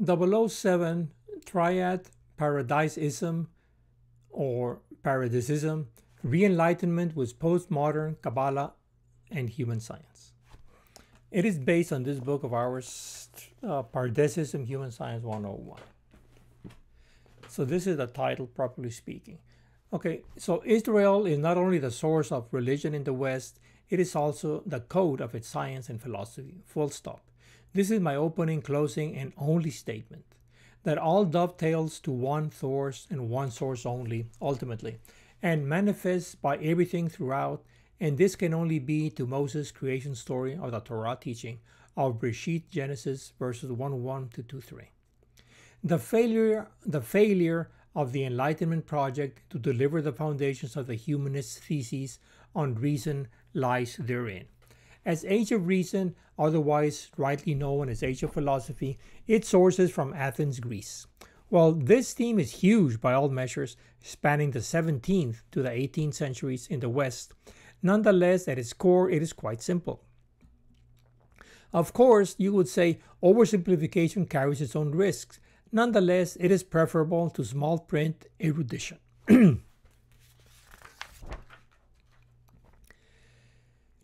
007 Triad PaRaDiSism or PaRaDiSism, ReEnlightenment with Postmodern Kabbalah and Human Science. It is based on this book of ours, PaRaDiSism, Human Science 101. So this is the title, properly speaking. Okay, so Israel is not only the source of religion in the West, it is also the code of its science and philosophy, full stop. This is my opening, closing, and only statement, that all dovetails to one source and one source only, ultimately, and manifests by everything throughout, and this can only be to Moses' creation story of the Torah teaching of Bereshit, Genesis, verses 1:1 to 2:3. The failure of the Enlightenment project to deliver the foundations of the humanist theses on reason lies therein. As Age of Reason, otherwise rightly known as Age of Philosophy, it sources from Athens, Greece. Well, this theme is huge by all measures, spanning the 17th to the 18th centuries in the West. Nonetheless, at its core, it is quite simple. Of course, you would say oversimplification carries its own risks. Nonetheless, it is preferable to small print erudition.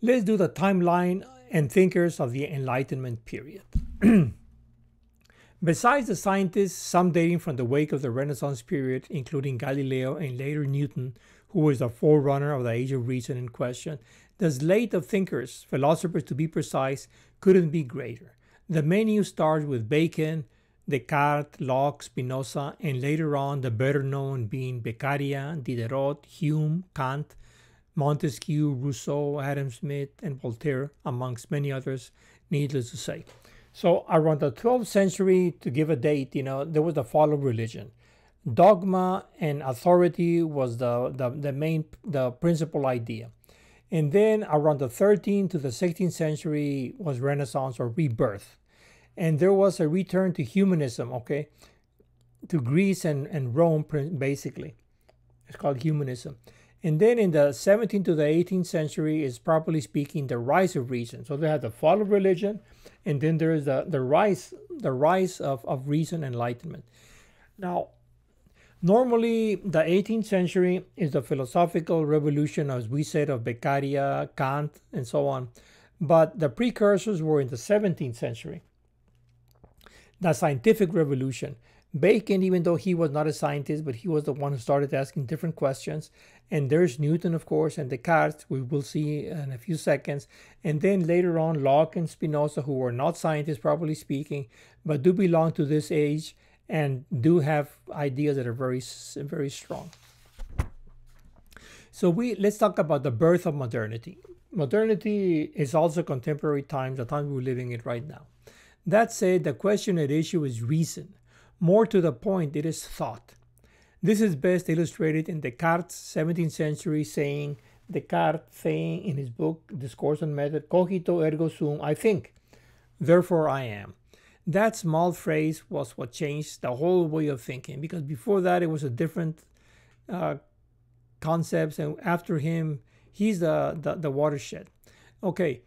Let's do the timeline and thinkers of the Enlightenment period. Besides the scientists, some dating from the wake of the Renaissance period, including Galileo and later Newton, who was the forerunner of the Age of Reason in question, the slate of thinkers, philosophers to be precise, couldn't be greater. The menu starts with Bacon, Descartes, Locke, Spinoza, and later on the better known being Beccaria, Diderot, Hume, Kant, Montesquieu, Rousseau, Adam Smith, and Voltaire, amongst many others, needless to say. So around the 12th century, to give a date, there was the fall of religion. Dogma and authority was the principal idea. And then around the 13th to the 16th century was Renaissance or rebirth. And there was a return to humanism, okay, to Greece and Rome, basically. It's called humanism. And then in the 17th to the 18th century is, properly speaking, the rise of reason. So they had the fall of religion, and then there is the rise of reason, enlightenment. Now, normally the 18th century is the philosophical revolution, as we said, of Beccaria, Kant, and so on. But the precursors were in the 17th century. The scientific revolution. Bacon, even though he was not a scientist, but he was the one who started asking different questions. And there's Newton, of course, and Descartes, we will see in a few seconds. And then later on, Locke and Spinoza, who were not scientists, properly speaking, but do belong to this age and do have ideas that are very, very strong. So let's talk about the birth of modernity. Modernity is also contemporary times, the time we're living in right now. That said, the question at issue is reason. More to the point, it is thought. This is best illustrated in Descartes' 17th century saying, Descartes saying in his book, Discourse on Method, cogito ergo sum, I think, therefore I am. That small phrase was what changed the whole way of thinking, because before that it was a different concepts, and after him, he's the watershed. Okay.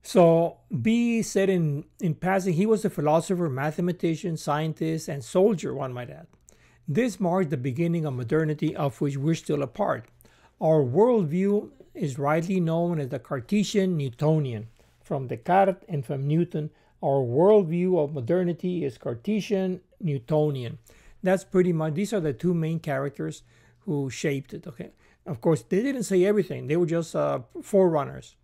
So B said in passing, he was a philosopher, mathematician, scientist, and soldier, one might add. This marked the beginning of modernity, of which we're still a part. Our worldview is rightly known as the Cartesian Newtonian. From Descartes and from Newton, our worldview of modernity is Cartesian Newtonian. That's pretty much, these are the two main characters who shaped it. Okay, of course, they didn't say everything. They were just forerunners.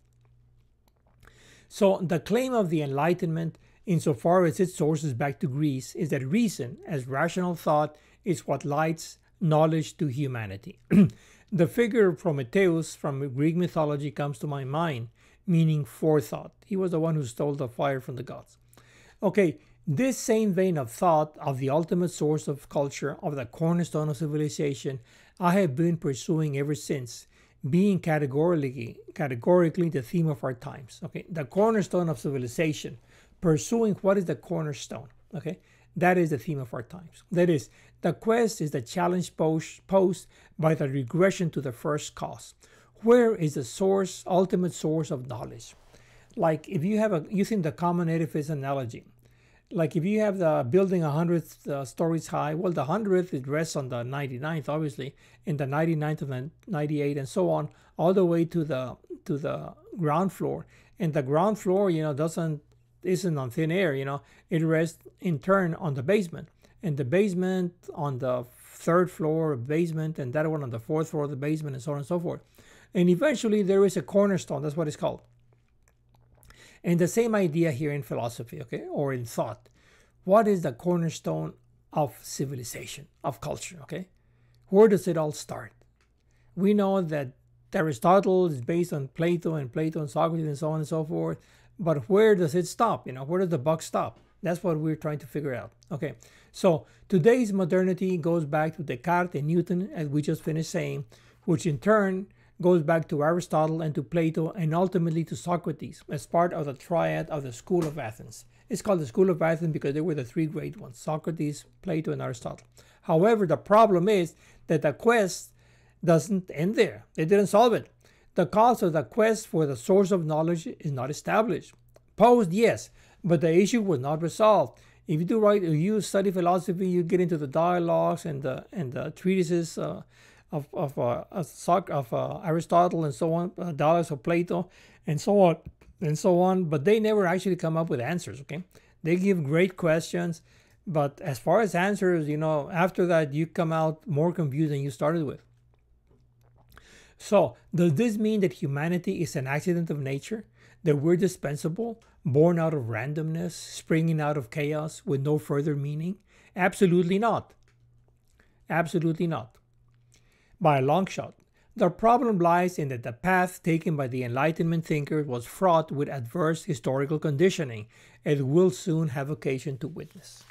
So the claim of the Enlightenment, insofar as it sources back to Greece, is that reason, as rational thought, is what lights knowledge to humanity. The figure Prometheus from Greek mythology comes to my mind, meaning forethought. He was the one who stole the fire from the gods. Okay, this same vein of thought, of the ultimate source of culture, of the cornerstone of civilization, I have been pursuing ever since, being categorically the theme of our times. Okay, the cornerstone of civilization, pursuing what is the cornerstone. Okay, that is the theme of our times. That is, the quest is the challenge posed by the regression to the first cause. Where is the source, ultimate source of knowledge? Like if you have using the common edifice analogy, Like if you have the building 100 stories high, well, the 100th it rests on the 99th, obviously, and the 99th and the 98th and so on, all the way to the ground floor. And the ground floor, isn't on thin air, it rests in turn on the basement. And the basement on the third floor of basement, and that one on the fourth floor of the basement, and so on and so forth. And eventually there is a cornerstone, that's what it's called. And the same idea here in philosophy, okay, or in thought. What is the cornerstone of civilization, of culture, okay? Where does it all start? We know that Aristotle is based on Plato and Socrates and so on and so forth, but where does it stop? Where does the buck stop? That's what we're trying to figure out. Okay, so today's modernity goes back to Descartes and Newton, as we just finished saying, which in turn goes back to Aristotle and to Plato and ultimately to Socrates as part of the triad of the School of Athens. It's called the School of Athens because they were the three great ones, Socrates, Plato, and Aristotle. However, the problem is that the quest doesn't end there. They didn't solve it. The cause of the quest for the source of knowledge is not established. Posed, yes, but the issue was not resolved. If you study philosophy, you get into the dialogues and the treatises of Aristotle and so on, dialogues of Plato and so on, but they never actually come up with answers. Okay, they give great questions, but as far as answers, after that you come out more confused than you started with. So, does this mean that humanity is an accident of nature? That we're dispensable, born out of randomness, springing out of chaos with no further meaning? Absolutely not. Absolutely not. By a long shot. The problem lies in that the path taken by the Enlightenment thinkers was fraught with adverse historical conditioning, as we'll soon have occasion to witness.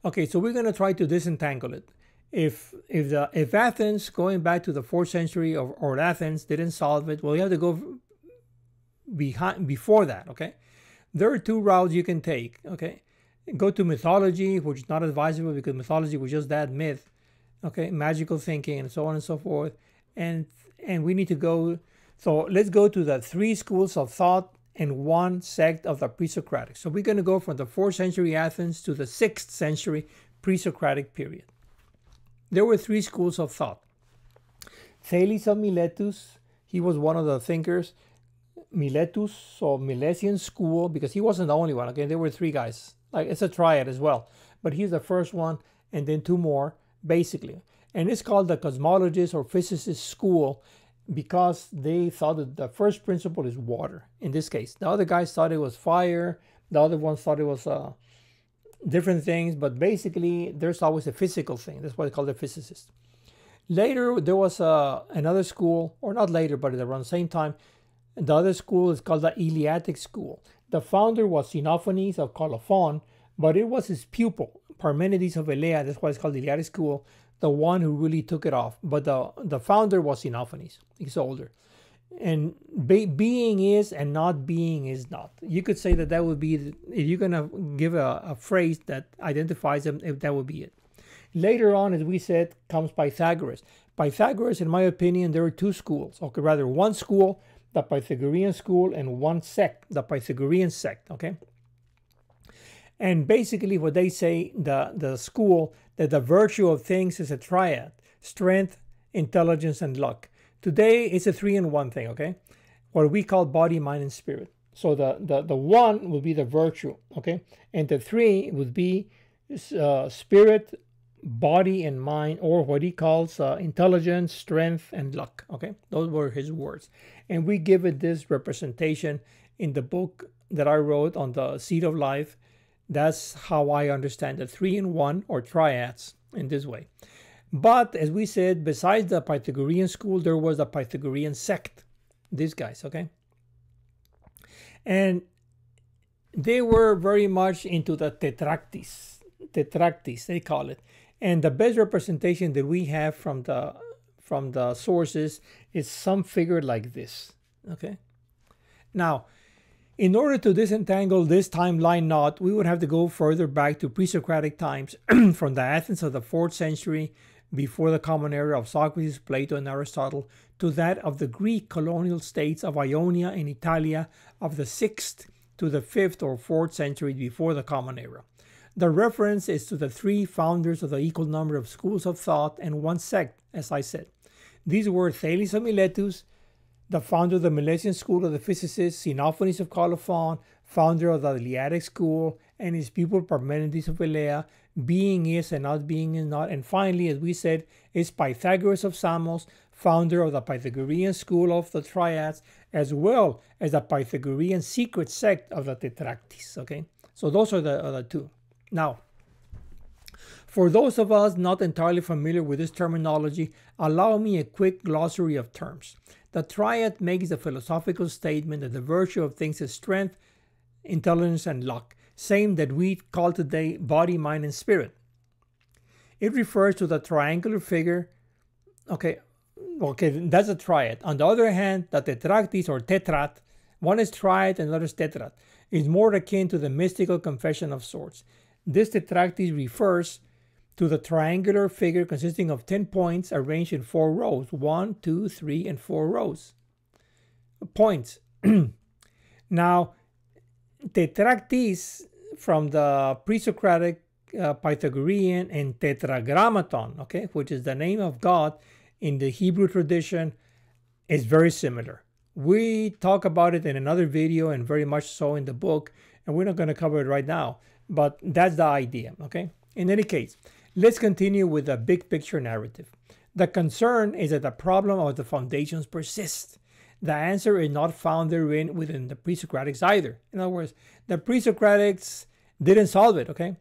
Okay, so we're going to try to disentangle it. If Athens, going back to the 4th century or Athens, didn't solve it, well, you have to go before that, okay? There are two routes you can take, okay? Go to mythology, which is not advisable because mythology was just that, myth, okay? Magical thinking and so on and so forth. And we need to go, so let's go to the 3 schools of thought and 1 sect of the pre-Socratic. So we're going to go from the 4th century Athens to the 6th century pre-Socratic period. There were 3 schools of thought. Thales of Miletus, he was one of the thinkers. Miletus, or Milesian school, because he wasn't the only one. Okay, there were 3 guys. Like, it's a triad as well, but he's the first one, and then 2 more, basically. And it's called the cosmologist or physicist school because they thought that the first principle is water. In this case, the other guys thought it was fire. The other ones thought it was different things, but basically there's always a physical thing. That's why they call it physicist. Later there was another school, or not later, but around the same time. The other school is called the Eleatic school. The founder was Xenophanes of Colophon, but it was his pupil, Parmenides of Elea, that's why it's called the Eleatic school, the one who really took it off. But the founder was Xenophanes. He's older. And being is and not being is not. You could say that would be, if you're going to give a phrase that identifies them, if that would be it. Later on, as we said, comes Pythagoras. Pythagoras, in my opinion, there are 2 schools. Okay, rather 1 school, the Pythagorean school, and 1 sect, the Pythagorean sect. Okay. And basically what they say, the school, that the virtue of things is a triad: strength, intelligence, and luck. Today, it's a 3-in-1 thing, okay? What we call body, mind, and spirit. So the 1 would be the virtue, okay? And the 3 would be spirit, body, and mind, or what he calls intelligence, strength, and luck, okay? Those were his words. And we give it this representation in the book that I wrote on the Seed of Life. That's how I understand the 3-in-1 or triads in this way. But as we said, besides the Pythagorean school, there was the Pythagorean sect. These guys, okay? And they were very much into the tetractis. Tetractis, they call it. And the best representation that we have from the sources is some figure like this, okay? Now, in order to disentangle this timeline knot, we would have to go further back to pre-Socratic times from the Athens of the 4th century before the common era of Socrates, Plato, and Aristotle to that of the Greek colonial states of Ionia and Italia of the 6th to the 5th or 4th century before the Common Era. The reference is to the 3 founders of the equal number of schools of thought and 1 sect, as I said. These were Thales of Miletus, the founder of the Milesian school of the physicists, Xenophanes of Colophon, founder of the Eleatic school, and his pupil Parmenides of Elea, being is and not being is not. And finally, as we said, is Pythagoras of Samos, founder of the Pythagorean school of the Triads, as well as the Pythagorean secret sect of the Tetractys. Okay, so those are the 2. Now, for those of us not entirely familiar with this terminology, allow me a quick glossary of terms. The Triad makes a philosophical statement that the virtue of things is strength, intelligence, and luck, same that we call today body, mind, and spirit. It refers to the triangular figure. Okay, that's a triad. On the other hand, the Tetractys or Tetrat, one is triad and the other is Tetrat, is more akin to the mystical confession of sorts. This Tetractys refers to the triangular figure consisting of 10 points arranged in 4 rows. 1, 2, 3, and 4 rows. Points. Now, Tetractys from the pre-Socratic Pythagorean and Tetragrammaton, okay, which is the name of God in the Hebrew tradition, is very similar. We talk about it in another video and very much so in the book, and we're not going to cover it right now, but that's the idea, okay? In any case, let's continue with the big picture narrative. The concern is that the problem of the foundations persists. The answer is not found therein within the pre-Socratics either. In other words, the pre-Socratics didn't solve it, okay?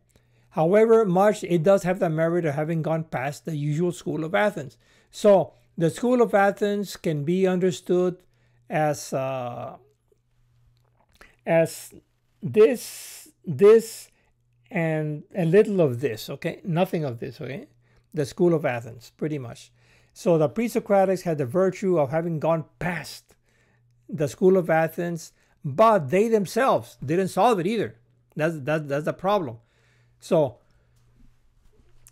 However much it does have the merit of having gone past the usual school of Athens. So the school of Athens can be understood as this, and a little of this, okay? Nothing of this, okay? The school of Athens, pretty much. So the pre-Socratics had the virtue of having gone past the school of Athens, but they themselves didn't solve it either. That's the problem. So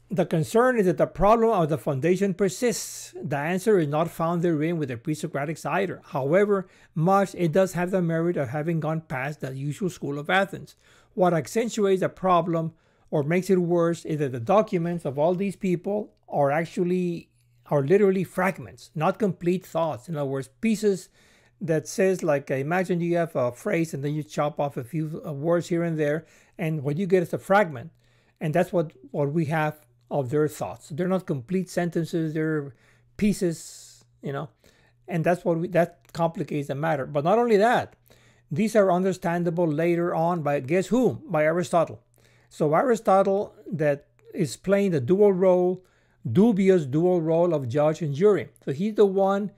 the concern is that the problem of the foundation persists. The answer is not found therein with the pre-Socratics either. However much it does have the merit of having gone past the usual school of Athens. What accentuates the problem or makes it worse is that the documents of all these people are literally fragments, not complete thoughts. In other words, pieces that says, like, imagine you have a phrase and then you chop off a few words here and there, and what you get is a fragment. And that's what we have of their thoughts. They're not complete sentences, they're pieces, you know, and that complicates the matter. But not only that, these are understandable later on by, guess whom? By Aristotle. So Aristotle, that is playing the dubious dual role of judge and jury. So he's the one,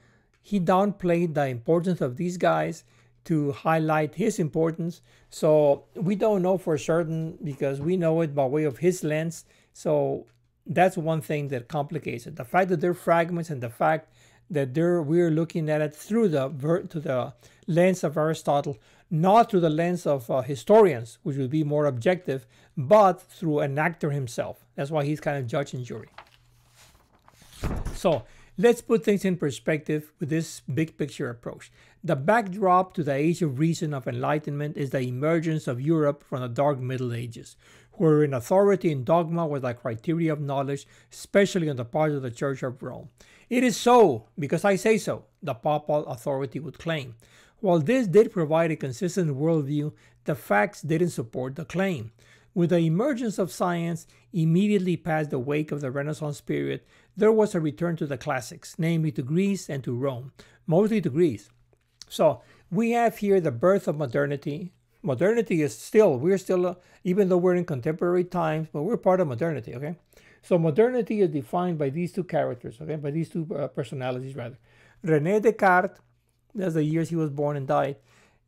he downplayed the importance of these guys to highlight his importance. So we don't know for certain because we know it by way of his lens. So that's one thing that complicates it. The fact that they're fragments and the fact that we're looking at it through the lens of Aristotle, not through the lens of historians, which would be more objective, but through an actor himself. That's why he's kind of judge and jury. So let's put things in perspective with this big picture approach. The backdrop to the age of reason of enlightenment is the emergence of Europe from the dark Middle Ages, wherein authority and dogma were the criteria of knowledge, especially on the part of the Church of Rome. It is so, because I say so, the papal authority would claim. While this did provide a consistent worldview, the facts didn't support the claim. With the emergence of science, immediately past the wake of the Renaissance period, there was a return to the classics, namely to Greece and to Rome, mostly to Greece. So we have here the birth of modernity. Modernity is still, even though we're in contemporary times, but we're part of modernity, okay? So modernity is defined by these two characters, okay? By these two personalities, rather. René Descartes, that's the years he was born and died.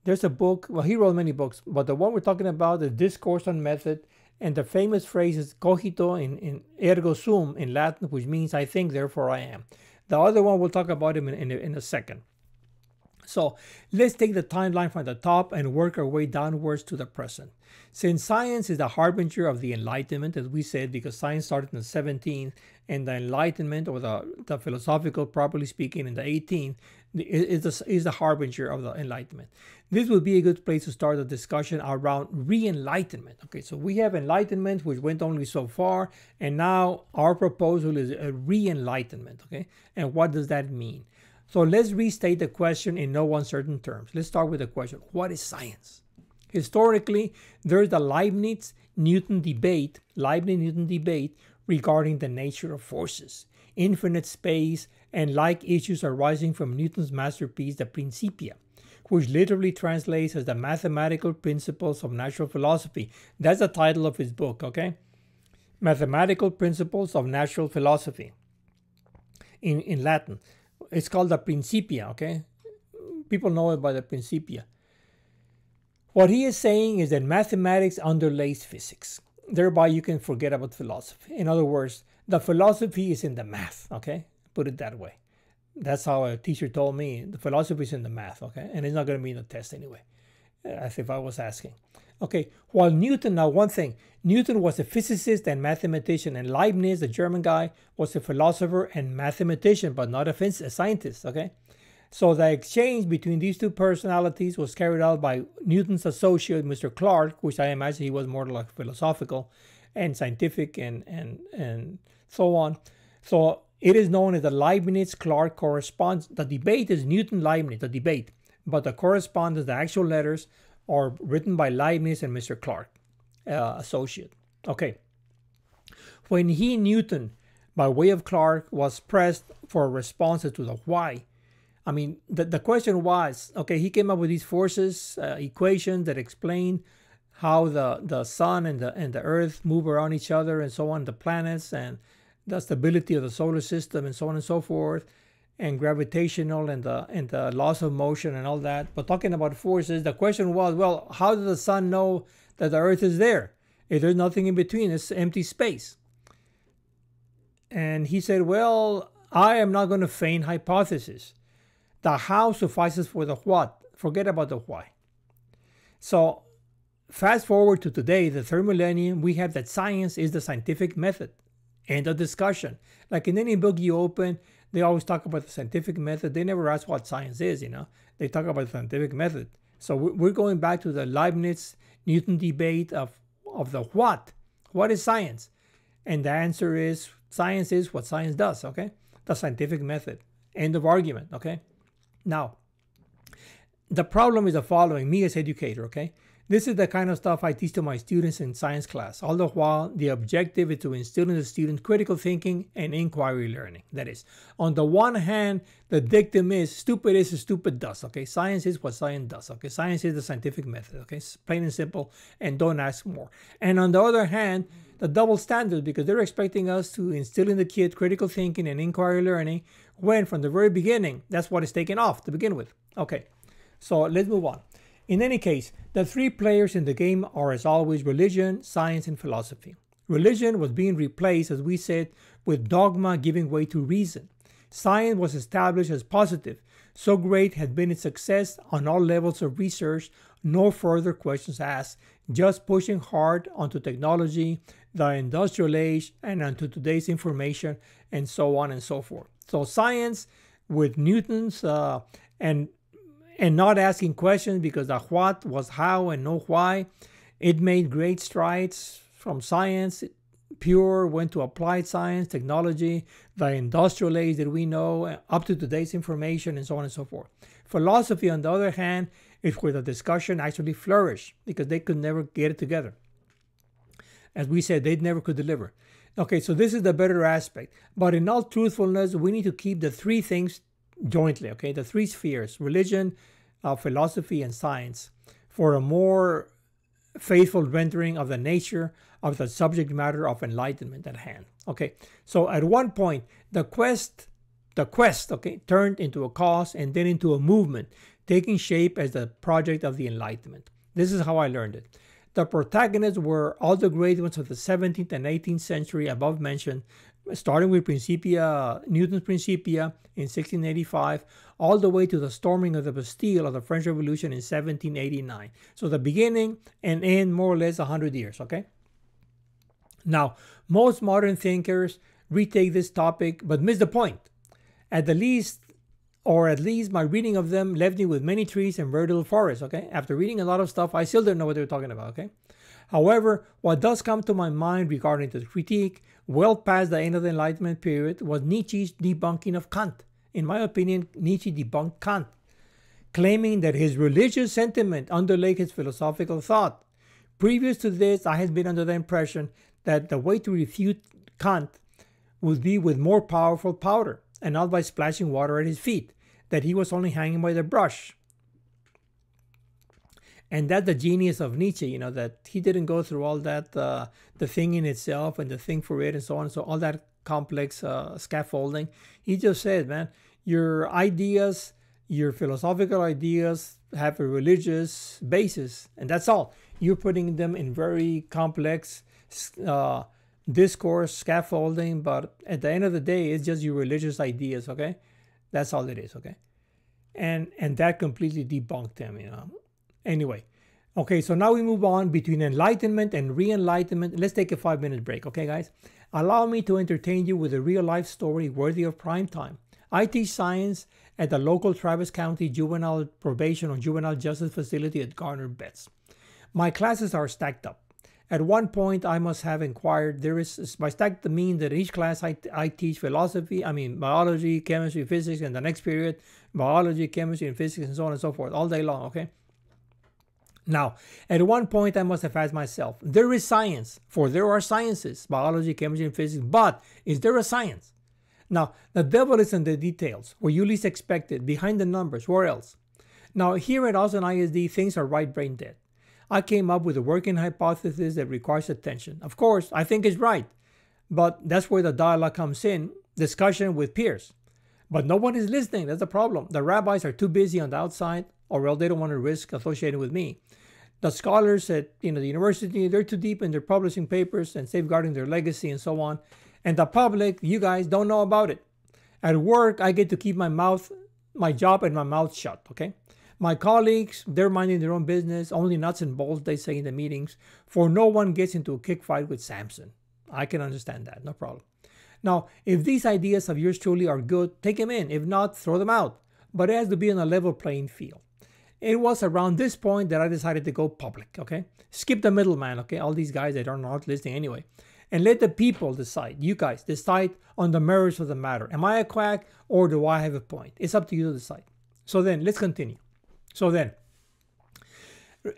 There's a book, well, he wrote many books, but the one we're talking about is Discourse on Method, and the famous phrase is cogito in ergo sum in Latin, which means I think, therefore I am. The other one we'll talk about him in a second. So let's take the timeline from the top and work our way downwards to the present. Since science is the harbinger of the Enlightenment, as we said, because science started in the 17th, and the Enlightenment, or the philosophical, properly speaking, in the 18th, is the harbinger of the Enlightenment. This would be a good place to start the discussion around ReEnlightenment. Okay, so we have Enlightenment, which went only so far, and now our proposal is a ReEnlightenment. Okay, and what does that mean? So let's restate the question in no uncertain terms. Let's start with the question, what is science? Historically, there's the Leibniz-Newton debate regarding the nature of forces, infinite space, and like issues arising from Newton's masterpiece, the Principia, which literally translates as the mathematical principles of natural philosophy. That's the title of his book, okay? Mathematical Principles of Natural Philosophy in Latin. It's called the Principia, okay? People know it by the Principia. What he is saying is that mathematics underlays physics. Thereby, you can forget about philosophy. In other words, the philosophy is in the math, okay? Put it that way. That's how a teacher told me. The philosophy is in the math, okay? And it's not going to be in the test anyway, as if I was asking. Okay, while Newton, now one thing, Newton was a physicist and mathematician, and Leibniz, the German guy, was a philosopher and mathematician, but not a scientist, okay? So the exchange between these two personalities was carried out by Newton's associate, Mr. Clarke, which I imagine he was more like philosophical and scientific and so on. So it is known as the Leibniz-Clarke correspondence. The debate is Newton-Leibniz, the debate, but the correspondence, the actual letters, are written by Leibniz and Mr. Clarke, associate. Okay. When Newton, by way of Clarke, was pressed for responses to the why, I mean, the question was, okay, he came up with these forces, equations that explain how the sun and the earth move around each other and so on, the planets and the stability of the solar system and so on and so forth, and gravitational and the laws of motion and all that. But talking about forces, the question was, well, how does the sun know that the earth is there? If there's nothing in between, it's empty space. And he said, well, I am not going to feign hypothesis. The how suffices for the what. Forget about the why. So fast forward to today, the third millennium, we have that science is the scientific method. End of discussion. Like in any book you open, they always talk about the scientific method. They never ask what science is, you know. They talk about the scientific method. So we're going back to the Leibniz-Newton debate of the what. What is science? And the answer is, science is what science does, okay? The scientific method. End of argument, okay? Now, the problem is the following, me as educator, okay? This is the kind of stuff I teach to my students in science class. All the while, the objective is to instill in the student critical thinking and inquiry learning. That is, on the one hand, the dictum is stupid as stupid does, okay? Science is what science does, okay? Science is the scientific method, okay? It's plain and simple, and don't ask more. And on the other hand, the double standard, because they're expecting us to instill in the kid critical thinking and inquiry learning when from the very beginning, that's what is taken off to begin with. Okay, so let's move on. In any case, the three players in the game are, as always, religion, science, and philosophy. Religion was being replaced, as we said, with dogma giving way to reason. Science was established as positive. So great had been its success on all levels of research, no further questions asked, just pushing hard onto technology, the industrial age, and onto today's information, and so on and so forth. So science with Newton's and not asking questions, because the what was how and no why, it made great strides from science pure, went to applied science, technology, the industrial age that we know, up to today's information, and so on and so forth. Philosophy, on the other hand, is where the discussion actually flourished, because they could never get it together. As we said, they never could deliver. Okay, so this is the better aspect. But in all truthfulness, we need to keep the three things jointly, okay? The three spheres, religion, philosophy, and science, for a more faithful rendering of the nature of the subject matter of enlightenment at hand. Okay, so at one point, the quest, okay, turned into a cause and then into a movement, taking shape as the project of the Enlightenment. This is how I learned it. The protagonists were all the great ones of the 17th and 18th century above mentioned, starting with Principia, Newton's Principia in 1685, all the way to the storming of the Bastille of the French Revolution in 1789. So the beginning and end more or less 100 years, okay? Now, most modern thinkers retake this topic but miss the point. At least my reading of them left me with many trees and veritable forests, okay? After reading a lot of stuff, I still don't know what they're talking about, okay? However, what does come to my mind regarding the critique, well past the end of the Enlightenment period, was Nietzsche's debunking of Kant. In my opinion, Nietzsche debunked Kant, claiming that his religious sentiment underlay his philosophical thought. Previous to this, I had been under the impression that the way to refute Kant would be with more powerful powder, and not by splashing water at his feet, that he was only hanging by the brush. And that's the genius of Nietzsche, that he didn't go through all that, the thing in itself and the thing for it and so on. So all that complex scaffolding. He just said, man, your ideas, your philosophical ideas have a religious basis, and that's all. You're putting them in very complex discourse, scaffolding, but at the end of the day, it's just your religious ideas, okay? That's all it is, okay? And that completely debunked him, Anyway, okay, so now we move on between enlightenment and re-enlightenment. Let's take a 5-minute break, okay, guys? Allow me to entertain you with a real-life story worthy of prime time. I teach science at the local Travis County Juvenile Probation or Juvenile Justice Facility at Garner Betts. My classes are stacked up. At one point, I must have inquired, by stacked, I mean that each class I teach biology, chemistry, physics, and the next period, biology, chemistry, and physics, and so on and so forth, all day long, okay? Now, at one point, I must have asked myself, there is science, for there are sciences, biology, chemistry, and physics, but is there a science? Now, the devil is in the details, where you least expect it, behind the numbers, where else? Now, here at Austin ISD, things are right brain dead. I came up with a working hypothesis that requires attention. Of course, I think it's right, but that's where the dialogue comes in, discussion with peers. But no one is listening, that's the problem. The rabbis are too busy on the outside, or else they don't want to risk associating with me. The scholars at the university, they're too deep in their publishing papers and safeguarding their legacy and so on. And the public, you guys don't know about it. At work, I get to keep my job and my mouth shut, okay? My colleagues, they're minding their own business, only nuts and bolts, they say in the meetings, for no one gets into a kick fight with Samson. I can understand that, no problem. Now, if these ideas of yours truly are good, take them in. If not, throw them out. But it has to be on a level playing field. It was around this point that I decided to go public, okay? Skip the middleman, okay? All these guys that are not listening anyway. And let the people decide, you guys, decide on the merits of the matter. Am I a quack or do I have a point? It's up to you to decide. So then, let's continue. So then,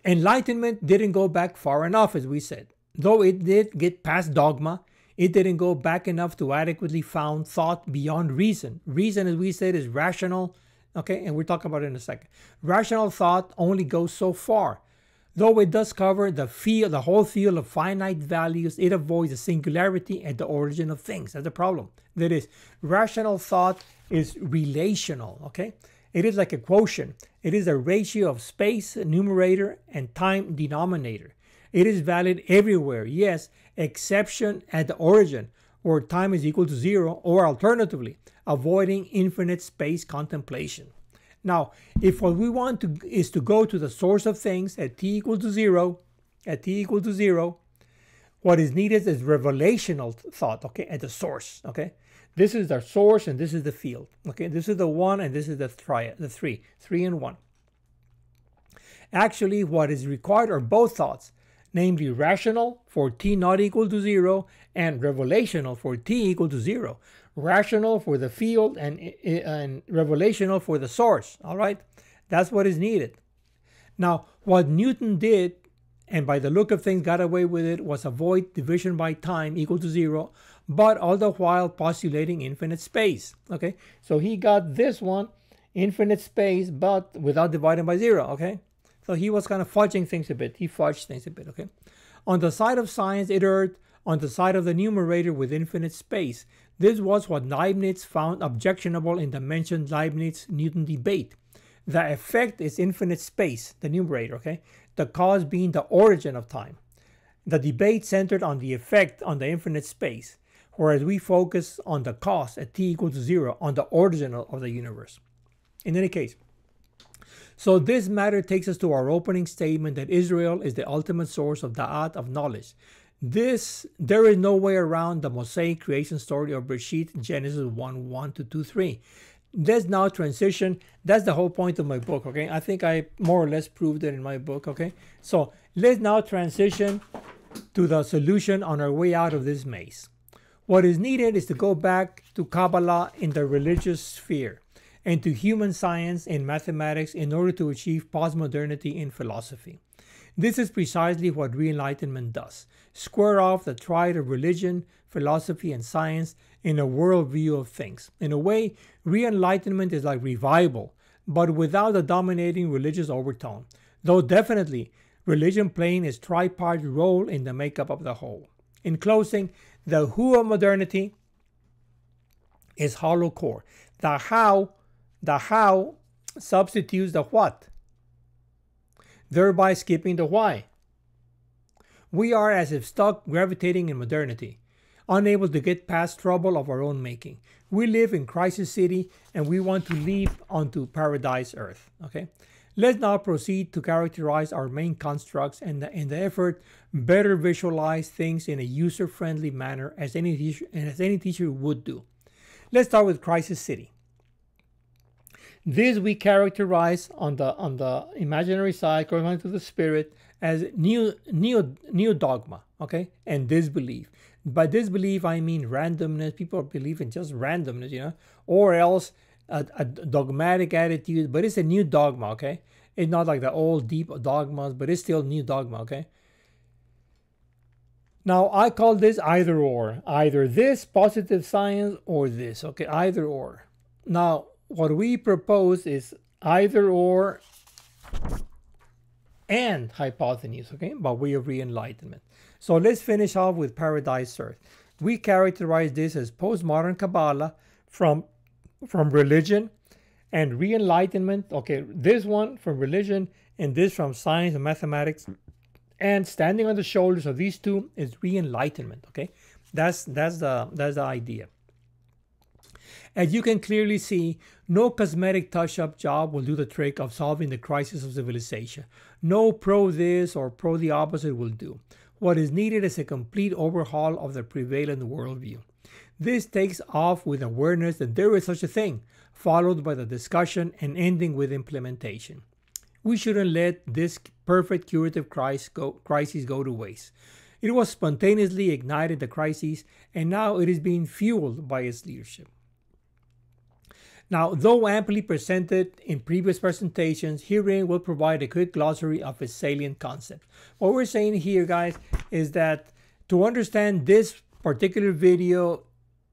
enlightenment didn't go back far enough, as we said. Though it did get past dogma, it didn't go back enough to adequately found thought beyond reason. Reason, as we said, is rational, okay? And we'll talk about it in a second. Rational thought only goes so far. Though it does cover the whole field of finite values, it avoids the singularity at the origin of things. That's the problem. That is, rational thought is relational, okay? It is like a quotient. It is a ratio of space, numerator, and time, denominator. It is valid everywhere, yes, exception at the origin, where time is equal to 0, or alternatively, avoiding infinite space contemplation. Now, if what we want is to go to the source of things at t equal to 0, what is needed is revelational thought, okay, at the source, okay? This is the source and this is the field, okay? This is the one and this is the triad, the three and one. Actually, what is required are both thoughts, namely rational for t not equal to 0 and revelational for t equal to 0. Rational for the field and revelational for the source, all right? That's what is needed. Now, what Newton did, and by the look of things got away with it, was avoid division by time equal to 0, but all the while postulating infinite space, okay? So he got this one, infinite space, but without dividing by 0, okay? So he was kind of fudging things a bit. He fudged things a bit, okay? On the side of science, it erred on the side of the numerator with infinite space. This was what Leibniz found objectionable in the mentioned Leibniz-Newton debate. The effect is infinite space, the numerator, okay? The cause being the origin of time. The debate centered on the effect on the infinite space. whereas we focus on the cause at t equals to 0, on the origin of the universe. In any case, so this matter takes us to our opening statement that Israel is the ultimate source of da'at, of knowledge. There is no way around the Mosaic creation story of Bereshit, Genesis 1:1 to 2:3. Let's now transition. That's the whole point of my book, okay? I think I more or less proved it in my book, okay? So let's now transition to the solution on our way out of this maze. What is needed is to go back to Kabbalah in the religious sphere and to human science and mathematics in order to achieve postmodernity in philosophy. This is precisely what ReEnlightenment does: square off the triad of religion, philosophy, and science in a worldview of things. In a way, ReEnlightenment is like revival, but without a dominating religious overtone, though definitely religion playing its tripart role in the makeup of the whole. In closing, the who of modernity is hollow core. The how substitutes the what, thereby skipping the why. We are as if stuck gravitating in modernity, unable to get past trouble of our own making. We live in Crisis City and we want to leap onto Paradise Earth. Okay, let's now proceed to characterize our main constructs and in the effort better visualize things in a user-friendly manner as any teacher would do. Let's start with Crisis City. This we characterize on the imaginary side, corresponding to the spirit, as new dogma, okay, and disbelief. By disbelief, I mean randomness. People believe in just randomness, you know, or else a dogmatic attitude. But it's a new dogma, okay. It's not like the old deep dogmas, but it's still new dogma, okay. Now I call this either or, either this positive science or this, okay, either or. Now, what we propose is either or and hypotenuse, okay, by way of ReEnlightenment. So let's finish off with Paradise Earth. We characterize this as postmodern Kabbalah from religion and ReEnlightenment. Okay, this one from religion and this from science and mathematics. And standing on the shoulders of these two is ReEnlightenment. Okay, that's the idea. As you can clearly see, no cosmetic touch-up job will do the trick of solving the crisis of civilization. No pro this or pro the opposite will do. What is needed is a complete overhaul of the prevalent worldview. This takes off with awareness that there is such a thing, followed by the discussion and ending with implementation. We shouldn't let this perfect curative crisis go to waste. It was spontaneously ignited, the crisis, and now it is being fueled by its leadership. Now, though amply presented in previous presentations, herein will provide a quick glossary of its salient concepts. What we're saying here, guys, is that to understand this particular video,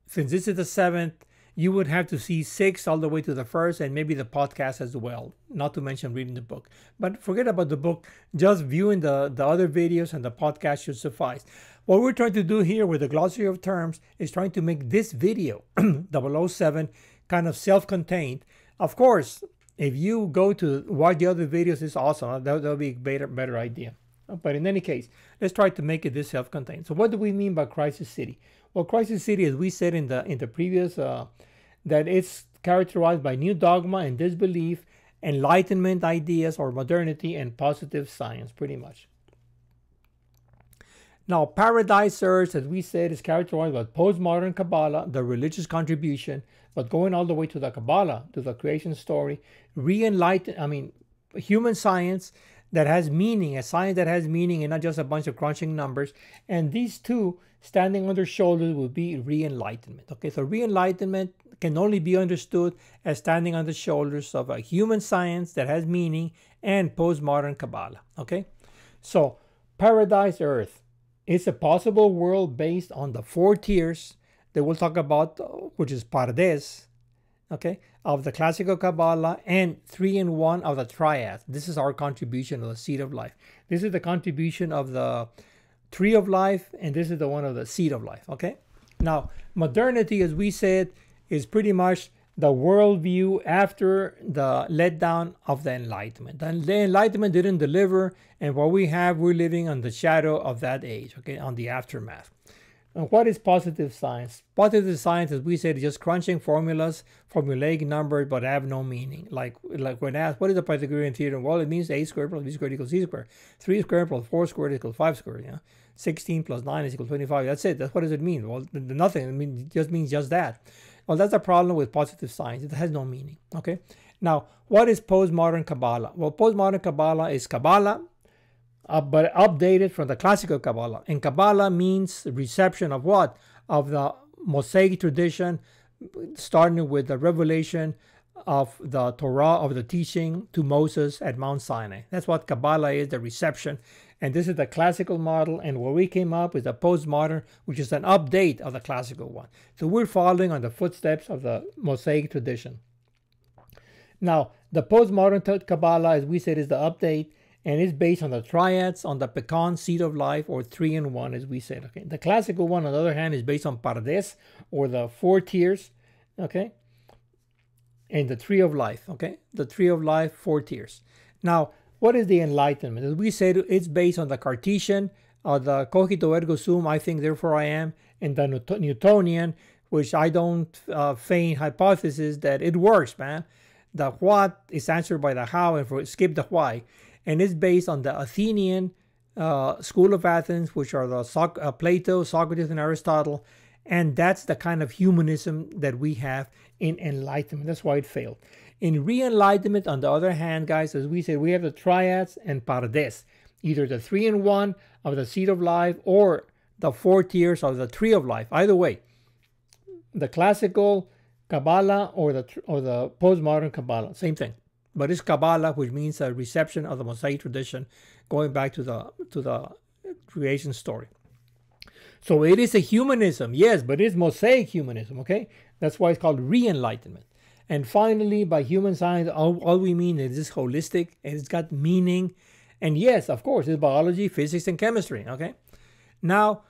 since this is the 7th, you would have to see 6 all the way to the 1st and maybe the podcast as well, not to mention reading the book. But forget about the book, just viewing the other videos and the podcast should suffice. What we're trying to do here with the glossary of terms is trying to make this video, 007, kind of self-contained. Of course, if you go to watch the other videos, it's awesome. That'll be a better idea. But in any case, let's try to make it this self-contained. So what do we mean by Crisis City? Well, Crisis City, as we said in the previous, that it's characterized by new dogma and disbelief, enlightenment ideas or modernity, and positive science, pretty much. Now, Paradise Earth, as we said, is characterized by postmodern Kabbalah, the religious contribution, but going all the way to the Kabbalah, to the creation story, human science that has meaning, a science that has meaning and not just a bunch of crunching numbers. And these two standing on their shoulders will be ReEnlightenment. Okay, so ReEnlightenment can only be understood as standing on the shoulders of a human science that has meaning and postmodern Kabbalah. Okay, so Paradise Earth is a possible world based on the 4 tiers that we'll talk about, which is Pardes, okay, of the classical Kabbalah, and 3-in-1 of the Triad. This is our contribution of the seed of life. This is the contribution of the tree of life, and this is the one of the seed of life, okay? Now, modernity, as we said, is pretty much the worldview after the letdown of the Enlightenment. And the Enlightenment didn't deliver, and what we have, we're living on the shadow of that age, okay, on the aftermath. And what is positive science? Positive science, as we said, is just crunching formulas, formulaic numbers, but have no meaning. Like when asked, what is the Pythagorean theorem? Well, it means a squared plus b squared equals c squared. 3 squared plus 4 squared equals 5 squared. Yeah? 16 plus 9 is equal to 25. That's it. That's what does it mean? Well, nothing. I mean, it just means just that. Well, that's a problem with positive science. It has no meaning. Okay. Now, what is postmodern Kabbalah? Well, postmodern Kabbalah is Kabbalah, but updated from the classical Kabbalah. And Kabbalah means reception of what? Of the Mosaic tradition, starting with the revelation of the Torah, of the teaching to Moses at Mount Sinai. That's what Kabbalah is, the reception. And this is the classical model. And what we came up with the postmodern, which is an update of the classical one. So we're following on the footsteps of the Mosaic tradition. Now, the postmodern Kabbalah, as we said, is the update, and it's based on the triads, on the pecan seed of life, or 3 in 1, as we said. Okay, the classical one, on the other hand, is based on Pardes, or the 4 tiers. Okay, and the tree of life. Okay, the tree of life, 4 tiers. Now, what is the Enlightenment? As we said, it's based on the Cartesian, the cogito ergo sum, I think therefore I am, and the Newtonian, which I don't feign hypothesis that it works, man. The what is answered by the how, and skip the why. And it's based on the Athenian school of Athens, which are the Plato, Socrates, and Aristotle. And that's the kind of humanism that we have in Enlightenment. That's why it failed. In ReEnlightenment, on the other hand, guys, as we said, we have the triads and Pardes, either the 3 in 1 of the seed of life or the 4 tiers of the tree of life. Either way, the classical Kabbalah or the postmodern Kabbalah, same thing. But it's Kabbalah, which means a reception of the Mosaic tradition, going back to the creation story. So it is a humanism, yes, but it's Mosaic humanism, okay? That's why it's called ReEnlightenment. And finally, by human science, all we mean is it's holistic, and it's got meaning. And yes, of course, it's biology, physics, and chemistry, okay? Now,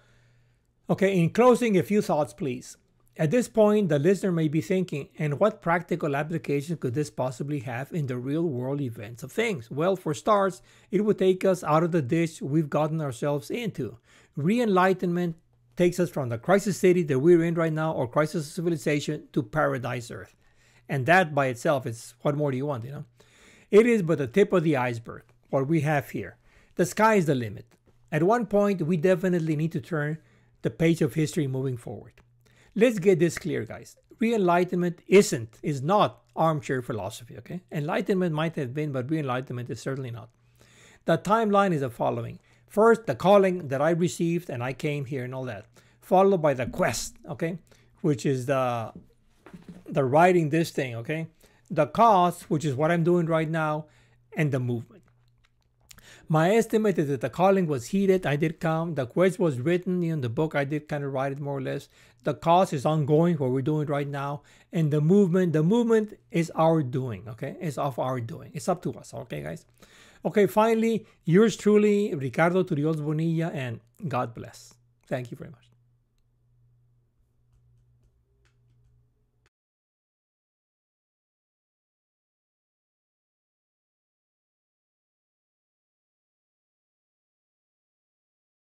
okay, in closing, a few thoughts, please. At this point, the listener may be thinking, and what practical application could this possibly have in the real world events of things? Well, for starters, it would take us out of the ditch we've gotten ourselves into. ReEnlightenment takes us from the crisis city that we're in right now, or crisis of civilization, to paradise Earth. And that by itself is, what more do you want, you know? It is but the tip of the iceberg, what we have here. The sky is the limit. At one point, we definitely need to turn the page of history moving forward. Let's get this clear, guys. ReEnlightenment is not armchair philosophy, okay? Enlightenment might have been, but ReEnlightenment is certainly not. The timeline is the following. First, the calling that I received, and I came here and all that. Followed by the quest, okay? Which is the writing this thing, okay? The cause, which is what I'm doing right now, and the movement. My estimate is that the calling was heated. I did come. The quest was written in the book. I did kind of write it more or less. The cause is ongoing, what we're doing right now. And the movement is our doing, okay? It's of our doing. It's up to us, okay, guys? Okay, finally, yours truly, Ricardo Turullols-Bonilla, and God bless. Thank you very much.